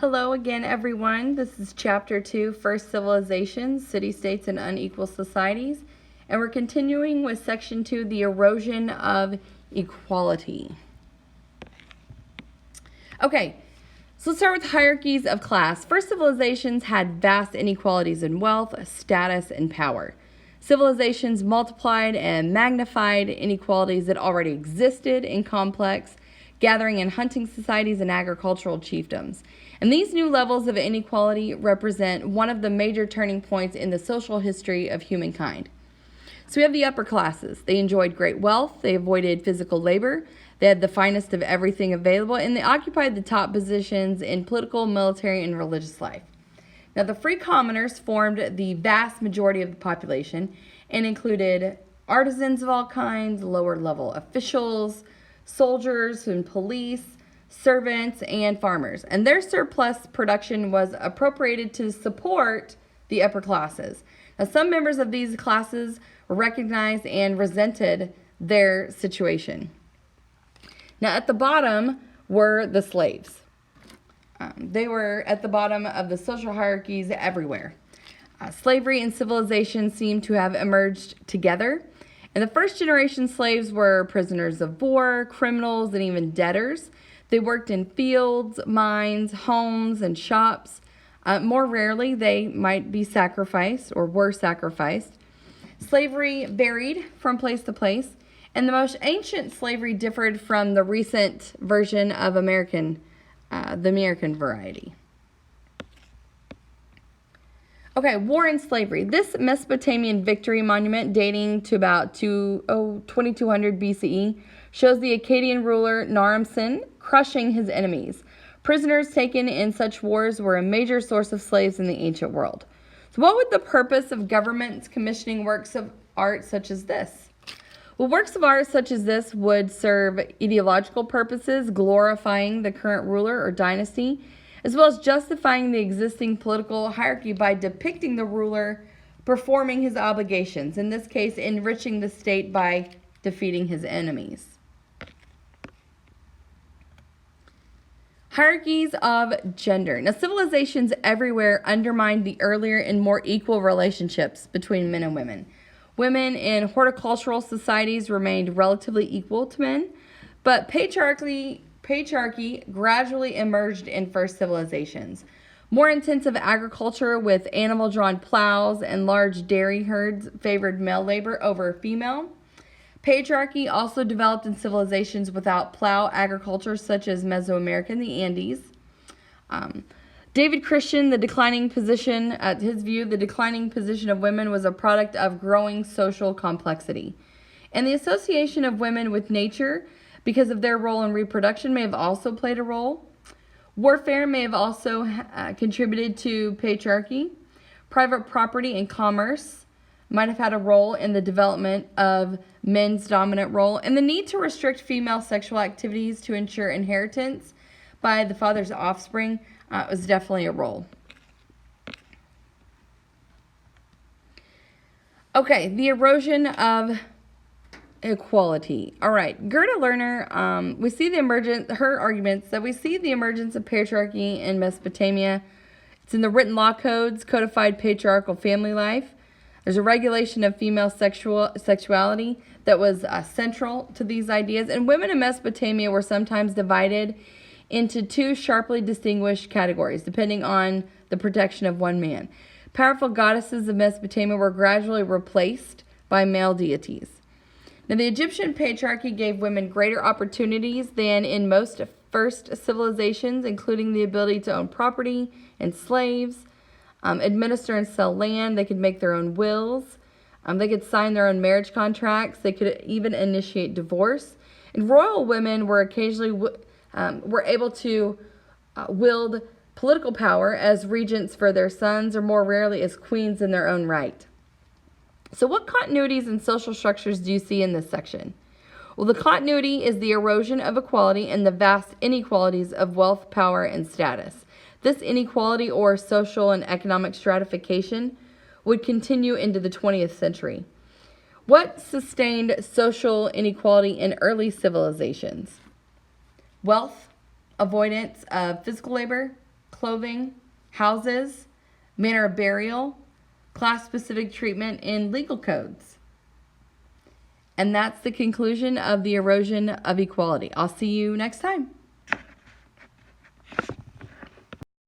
Hello again, everyone. This is Chapter 2, First Civilizations, City-States, and Unequal Societies. And we're continuing with Section 2, the Erosion of Equality. Okay, so let's start with hierarchies of class. First civilizations had vast inequalities in wealth, status, and power. Civilizations multiplied and magnified inequalities that already existed in complex gathering and hunting societies and agricultural chiefdoms. And these new levels of inequality represent one of the major turning points in the social history of humankind. So we have the upper classes. They enjoyed great wealth, they avoided physical labor, they had the finest of everything available, and they occupied the top positions in political, military, and religious life. Now, the free commoners formed the vast majority of the population and included artisans of all kinds, lower-level officials, soldiers and police, servants, and farmers. And their surplus production was appropriated to support the upper classes. Now, some members of these classes recognized and resented their situation. Now, at the bottom were the slaves. They were at the bottom of the social hierarchies everywhere. Slavery and civilization seem to have emerged together. And the first generation slaves were prisoners of war, criminals, and even debtors. They worked in fields, mines, homes, and shops. More rarely, they might be sacrificed or were sacrificed. Slavery varied from place to place, and the most ancient slavery differed from the recent version of the American variety. Okay, war and slavery. This Mesopotamian victory monument dating to about 2200 BCE shows the Akkadian ruler Naram-Sin crushing his enemies. Prisoners taken in such wars were a major source of slaves in the ancient world. So what would the purpose of governments commissioning works of art such as this? Well, works of art such as this would serve ideological purposes, glorifying the current ruler or dynasty, as well as justifying the existing political hierarchy by depicting the ruler performing his obligations, in this case, enriching the state by defeating his enemies. Hierarchies of gender. Now, civilizations everywhere undermined the earlier and more equal relationships between men and women. Women in horticultural societies remained relatively equal to men, but patriarchy gradually emerged in first civilizations. More intensive agriculture with animal-drawn plows and large dairy herds favored male labor over female. Patriarchy also developed in civilizations without plow agriculture, such as Mesoamerica and the Andes. David Christian, the declining position of women was a product of growing social complexity. And the association of women with nature, because of their role in reproduction, may have also played a role. Warfare may have also contributed to patriarchy. Private property and commerce might have had a role in the development of men's dominant role. And the need to restrict female sexual activities to ensure inheritance by the father's offspring was definitely a role. Okay, the erosion of equality. All right, Gerda Lerner, we see her arguments that we see the emergence of patriarchy in Mesopotamia. It's in the written law codes, codified patriarchal family life. There's a regulation of female sexuality that was central to these ideas. And women in Mesopotamia were sometimes divided into two sharply distinguished categories, depending on the protection of one man. Powerful goddesses of Mesopotamia were gradually replaced by male deities. Now, the Egyptian patriarchy gave women greater opportunities than in most first civilizations, including the ability to own property and slaves, administer and sell land. They could make their own wills. They could sign their own marriage contracts. They could even initiate divorce. And royal women were occasionally were able to wield political power as regents for their sons, or more rarely as queens in their own right. So what continuities and social structures do you see in this section? Well, the continuity is the erosion of equality and the vast inequalities of wealth, power, and status. This inequality or social and economic stratification would continue into the 20th century. What sustained social inequality in early civilizations? Wealth, avoidance of physical labor, clothing, houses, manner of burial, class-specific treatment in legal codes. And that's the conclusion of the erosion of equality. I'll see you next time.